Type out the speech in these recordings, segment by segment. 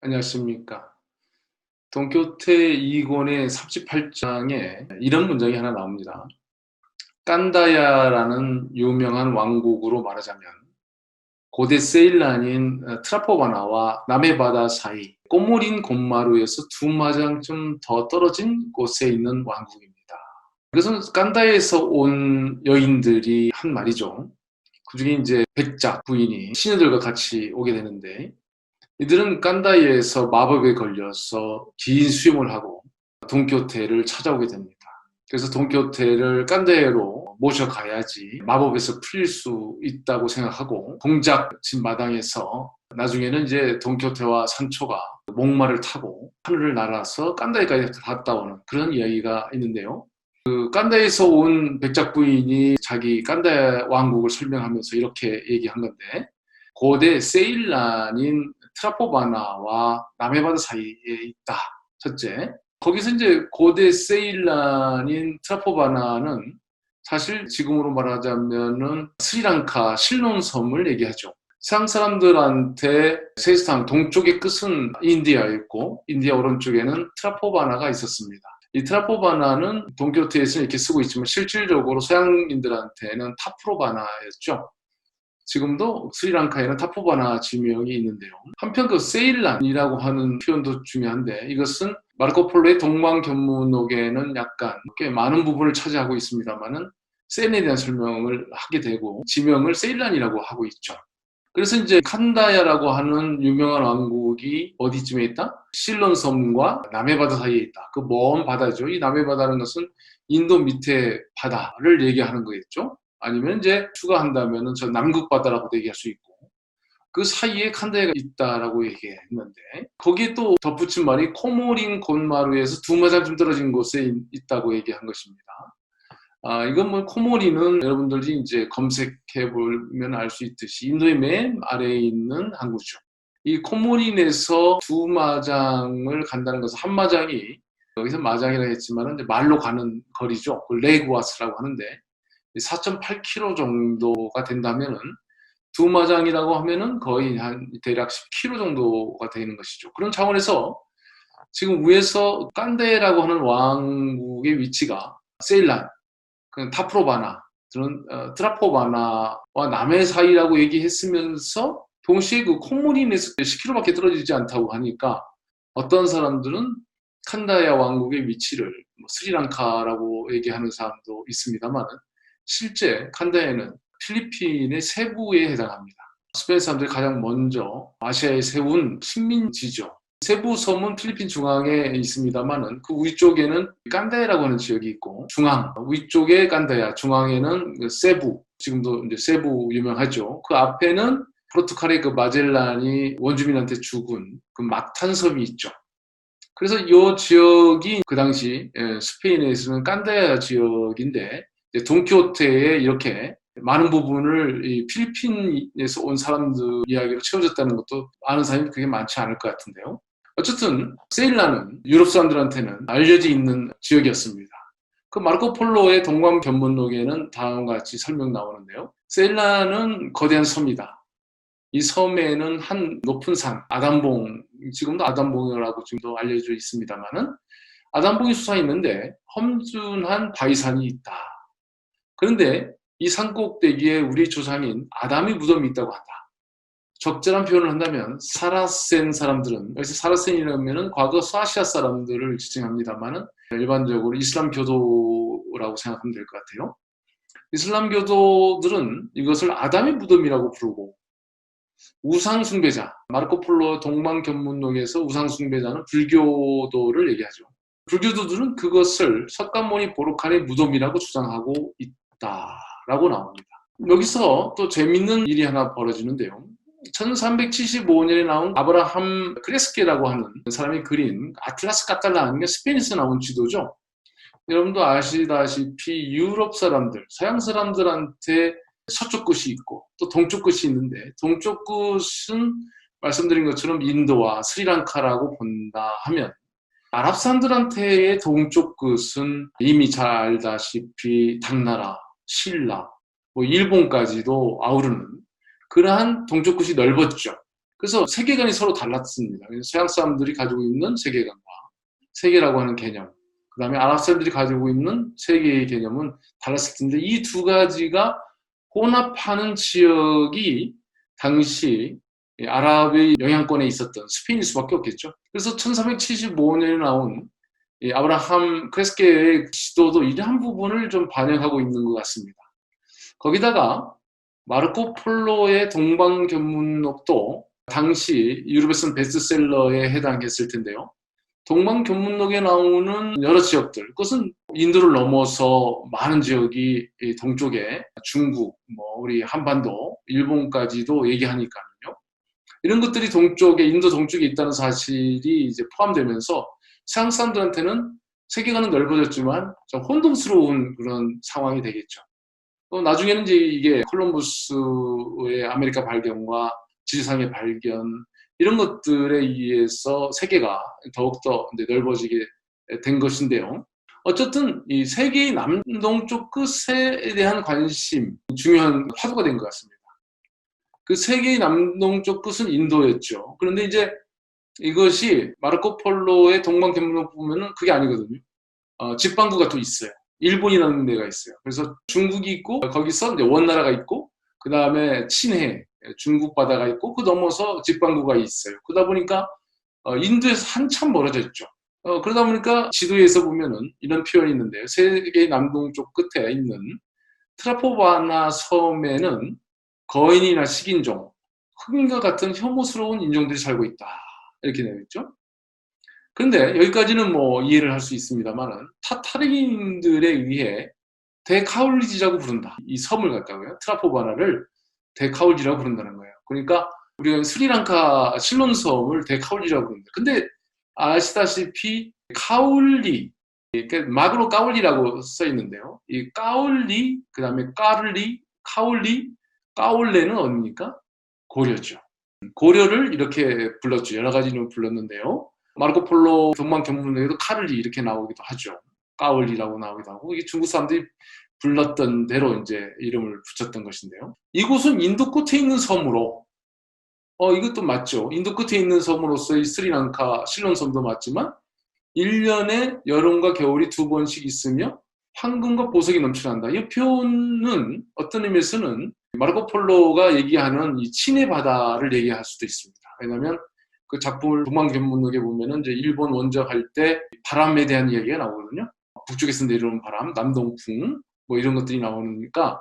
안녕하십니까. 돈키호테 2권의 38장에 이런 문장이 하나 나옵니다. 깐다야라는 유명한 왕국으로 말하자면 고대 세일란인 트라포바나와 남해 바다 사이 꼬물인 곤마루에서 두 마장쯤 더 떨어진 곳에 있는 왕국입니다. 그것은 깐다야에서 온 여인들이 한 말이죠. 그중에 이제 백작 부인이 시녀들과 같이 오게 되는데, 이들은 깐다이에서 마법에 걸려서 긴 수염을 하고 돈키호테를 찾아오게 됩니다. 그래서 돈키호테를 깐다이로 모셔가야지 마법에서 풀릴 수 있다고 생각하고 공작 집 마당에서 나중에는 이제 돈키호테와 산초가 목마를 타고 하늘을 날아서 깐다이까지 갔다 오는 그런 이야기가 있는데요. 그 깐다이에서 온 백작 부인이 자기 깐다이 왕국을 설명하면서 이렇게 얘기한 건데, 고대 세일란인 트라포바나와 남해바다 사이에 있다. 첫째. 거기서 이제 고대 세일란인 트라포바나는 사실 지금으로 말하자면은 스리랑카 실론섬을 얘기하죠. 서양 사람들한테 세스탕 동쪽의 끝은 인디아였고, 인디아 오른쪽에는 트라포바나가 있었습니다. 이 트라포바나는 돈키호테에서는 이렇게 쓰고 있지만 실질적으로 서양인들한테는 타프로바나였죠. 지금도 스리랑카에는 타포바나 지명이 있는데요. 한편 그 세일란이라고 하는 표현도 중요한데, 이것은 마르코폴로의 동방견문록에는 약간 꽤 많은 부분을 차지하고 있습니다만은 세일에 대한 설명을 하게 되고 지명을 세일란이라고 하고 있죠. 그래서 이제 칸다야라고 하는 유명한 왕국이 어디쯤에 있다? 실론섬과 남해바다 사이에 있다. 그 먼 바다죠. 이 남해바다는 것은 인도 밑에 바다를 얘기하는 거겠죠. 아니면 이제 추가한다면은 저 남극 바다라고도 얘기할 수 있고, 그 사이에 칸다야가 있다라고 얘기했는데, 거기에 또 덧붙인 말이 코모린 곤마루에서 두 마장쯤 떨어진 곳에 있다고 얘기한 것입니다. 이건 뭐 코모리는 여러분들이 이제 검색해 보면 알 수 있듯이 인도의 맨 아래에 있는 항구죠. 이 코모린에서 두 마장을 간다는 것은 한 마장이 여기서 마장이라 했지만 이제 말로 가는 거리죠. 그 레구아스라고 하는데 4.8km 정도가 된다면은 두 마장이라고 하면은 거의 한 대략 10km 정도가 되는 것이죠. 그런 차원에서 지금 위에서 깐데라고 하는 왕국의 위치가 세일란, 그 타프로바나, 트라포바나와 남해 사이라고 얘기했으면서 동시에 그 콩무린에서 10km밖에 떨어지지 않다고 하니까 어떤 사람들은 칸다야 왕국의 위치를 스리랑카라고 얘기하는 사람도 있습니다만, 실제 칸다야는 필리핀의 세부에 해당합니다. 스페인 사람들이 가장 먼저 아시아에 세운 식민지죠. 세부 섬은 필리핀 중앙에 있습니다만은 그 위쪽에는 깐다야라고 하는 지역이 있고, 중앙 위쪽에 깐다야, 중앙에는 그 세부, 지금도 이제 세부 유명하죠. 그 앞에는 포르투갈의 그 마젤란이 원주민한테 죽은 그 막탄 섬이 있죠. 그래서 이 지역이 그 당시 스페인에서는 깐다야 지역인데, 돈키호테에 이렇게 많은 부분을 이 필리핀에서 온 사람들 이야기로 채워졌다는 것도 아는 사람이 그게 많지 않을 것 같은데요. 어쨌든 세일란은 유럽 사람들한테는 알려져 있는 지역이었습니다. 그 마르코폴로의 동방견문록에는 다음과 같이 설명 나오는데요. 세일란은 거대한 섬이다. 이 섬에는 한 높은 산, 아담봉, 지금도 아담봉이라고 지금도 알려져 있습니다만은 아담봉이 솟아 있는데 험준한 바위산이 있다. 그런데 이 산 꼭대기에 우리 조상인 아담의 무덤이 있다고 한다. 적절한 표현을 한다면 사라센 사람들은, 여기서 사라센이라면 과거 서아시아 사람들을 지칭합니다만은 일반적으로 이슬람 교도라고 생각하면 될 것 같아요. 이슬람 교도들은 이것을 아담의 무덤이라고 부르고, 우상 숭배자, 마르코폴로 동방견문록에서 우상 숭배자는 불교도를 얘기하죠. 불교도들은 그것을 석가모니 보르칸의 무덤이라고 주장하고 있다라고 나옵니다. 여기서 또 재밌는 일이 하나 벌어지는데요. 1375년에 나온 아브라함 크레스케라고 하는 사람이 그린 아틀라스 카탈라는 게 스페인에서 나온 지도죠. 여러분도 아시다시피 유럽 사람들, 서양 사람들한테 서쪽 끝이 있고 또 동쪽 끝이 있는데, 동쪽 끝은 말씀드린 것처럼 인도와 스리랑카라고 본다 하면, 아랍 사람들한테의 동쪽 끝은 이미 잘 알다시피 당나라, 신라, 뭐 일본까지도 아우르는 그러한 동쪽 끝이 넓었죠. 그래서 세계관이 서로 달랐습니다. 서양 사람들이 가지고 있는 세계관과 세계라고 하는 개념, 그 다음에 아랍 사람들이 가지고 있는 세계의 개념은 달랐을 텐데 이 두 가지가 혼합하는 지역이 당시 아랍의 영향권에 있었던 스페인일 수밖에 없겠죠. 그래서 1375년에 나온 아브라함 크레스케의 시도도 이러한 부분을 좀 반영하고 있는 것 같습니다. 거기다가 마르코 폴로의 동방견문록도 당시 유럽에서는 베스트셀러에 해당했을 텐데요. 동방견문록에 나오는 여러 지역들, 그것은 인도를 넘어서 많은 지역이 동쪽에 중국, 우리 한반도, 일본까지도 얘기하니까요. 이런 것들이 동쪽에, 인도 동쪽에 있다는 사실이 이제 포함되면서 서양 사람들한테는 세계관은 넓어졌지만 좀 혼동스러운 그런 상황이 되겠죠. 또 나중에는 이제 이게 콜럼버스의 아메리카 발견과 지리상의 발견, 이런 것들에 의해서 세계가 더욱더 이제 넓어지게 된 것인데요. 어쨌든 이 세계의 남동쪽 끝에 대한 관심, 중요한 화두가 된 것 같습니다. 그 세계의 남동쪽 끝은 인도였죠. 그런데 이제 이것이 마르코 폴로의 동방견문록 보면은 그게 아니거든요. 직방구가 또 있어요. 일본이라는 데가 있어요. 그래서 중국이 있고 거기서 이제 원나라가 있고 그 다음에 친해 중국 바다가 있고 그 넘어서 직방구가 있어요. 그러다 보니까 인도에서 한참 멀어졌죠. 그러다 보니까 지도에서 보면은 이런 표현이 있는데요. 세계의 남동쪽 끝에 있는 트라포바나 섬에는 거인이나 식인종, 흑인과 같은 혐오스러운 인종들이 살고 있다. 이렇게 되어 있죠. 그런데 여기까지는 이해를 할 수 있습니다만은 타타르인들에 의해 데카울리지라고 부른다. 이 섬을 갖다가요. 트라포바나를 데카울리라고 부른다는 거예요. 그러니까 우리가 스리랑카 실론섬을 데카울리라고 부른다. 근데 아시다시피 카울리, 그러니까 마그로 까울리라고 써 있는데요. 이 까울리, 그 다음에 까르리, 카울리, 까올레는 어디입니까? 고려죠. 고려를 이렇게 불렀죠. 여러 가지 이름을 불렀는데요. 마르코 폴로 동방견문록에도 카를리 이렇게 나오기도 하죠. 까올리라고 나오기도 하고 이게 중국 사람들이 불렀던 대로 이제 이름을 붙였던 것인데요. 이곳은 인도 끝에 있는 섬으로 이것도 맞죠. 인도 끝에 있는 섬으로서의 스리랑카 실론섬도 맞지만 1년에 여름과 겨울이 2번씩 있으며 황금과 보석이 넘쳐난다. 이 표현은 어떤 의미에서는 마르코 폴로가 얘기하는 이 친해 바다를 얘기할 수도 있습니다. 왜냐하면 그 작품을 동방견문록에 보면은 이제 일본 원정할 때 바람에 대한 이야기가 나오거든요. 북쪽에서 내려오는 바람, 남동풍 이런 것들이 나오니까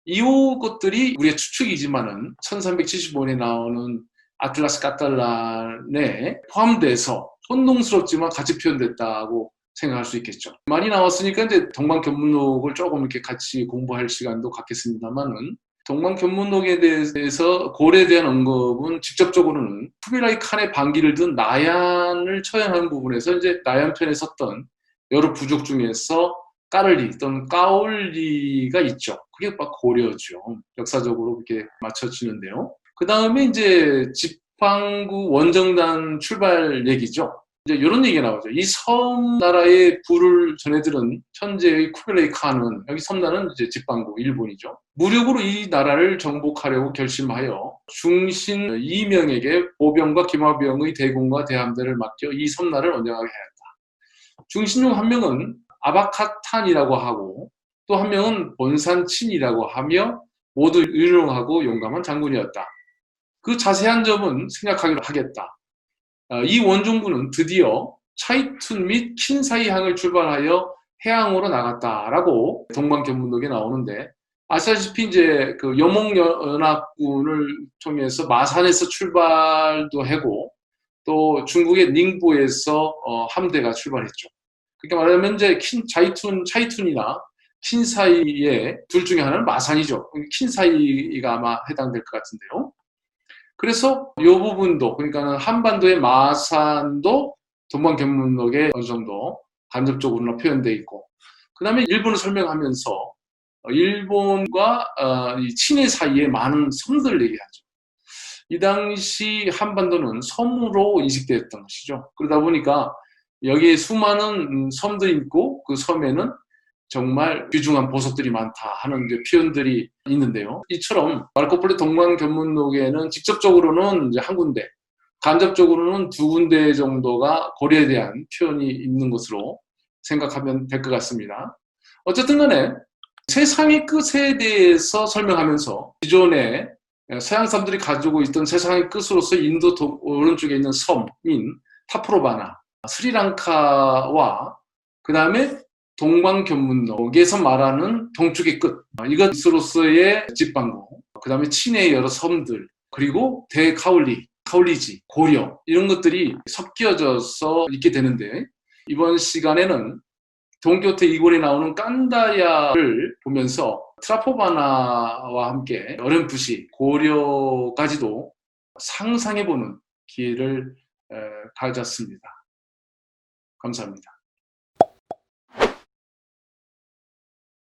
이 것들이 우리의 추측이지만은 1375년에 나오는 아틀라스 까탈란에 포함돼서 혼동스럽지만 같이 표현됐다고 생각할 수 있겠죠. 많이 나왔으니까 이제 동방견문록을 조금 이렇게 같이 공부할 시간도 갖겠습니다만은 동방견문록에 대해서 고려에 대한 언급은 직접적으로는 쿠빌라이 칸의 반기를 든 나얀을 처형하는 부분에서 이제 나얀 편에 섰던 여러 부족 중에서 까를리 또는 까올리가 있죠. 그게 막 고려죠. 역사적으로 그렇게 맞춰지는데요. 그 다음에 이제 지팡구 원정단 출발 얘기죠. 이제 이런 얘기가 나오죠. 이 섬나라의 부를 전해들은 현재의 쿠빌라이 칸은 여기 섬나라는 이제 지팡구 일본이죠. 무력으로 이 나라를 정복하려고 결심하여 중신 2명에게 보병과 기마병의 대공과 대함대를 맡겨 이 섬나라를 원정하게 하였다. 중신 중 한 명은 아바카탄이라고 하고 또 한 명은 본산친이라고 하며 모두 유능하고 용감한 장군이었다. 그 자세한 점은 생략하기로 하겠다. 이 원종군은 드디어 차이툰 및 킨사이항을 출발하여 해양으로 나갔다라고 동방견문록에 나오는데 아시다시피 이제 그 여몽연합군을 통해서 마산에서 출발도 하고 또 중국의 닝보에서 함대가 출발했죠. 그러니까 말하면 이제 차이툰이나 킨사이의 둘 중에 하나는 마산이죠. 킨사이가 아마 해당될 것 같은데요. 그래서 이 부분도 그러니까 한반도의 마산도 동방견문록에 어느 정도 간접적으로 표현되어 있고 그 다음에 일본을 설명하면서 일본과 이 친해 사이에 많은 섬들을 얘기하죠. 이 당시 한반도는 섬으로 인식되었던 것이죠. 그러다 보니까 여기에 수많은 섬들이 있고 그 섬에는 정말 귀중한 보석들이 많다 하는 이제 표현들이 있는데요. 이처럼 마르코폴리 동방견문록에는 직접적으로는 이제 한 군데, 간접적으로는 두 군데 정도가 고려에 대한 표현이 있는 것으로 생각하면 될 것 같습니다. 어쨌든 간에 세상의 끝에 대해서 설명하면서 기존에 서양 사람들이 가지고 있던 세상의 끝으로서 인도 오른쪽에 있는 섬인 타프로바나, 스리랑카와 그 다음에 동방견문록에서 말하는 동쪽의 끝, 이것으로서의 직방공, 그 다음에 친해의 여러 섬들, 그리고 카울리지, 고려 이런 것들이 섞여져서 있게 되는데, 이번 시간에는 동교태 이권에 나오는 깐다야를 보면서 트라포바나와 함께 어렴풋이 고려까지도 상상해보는 기회를 가졌습니다. 감사합니다.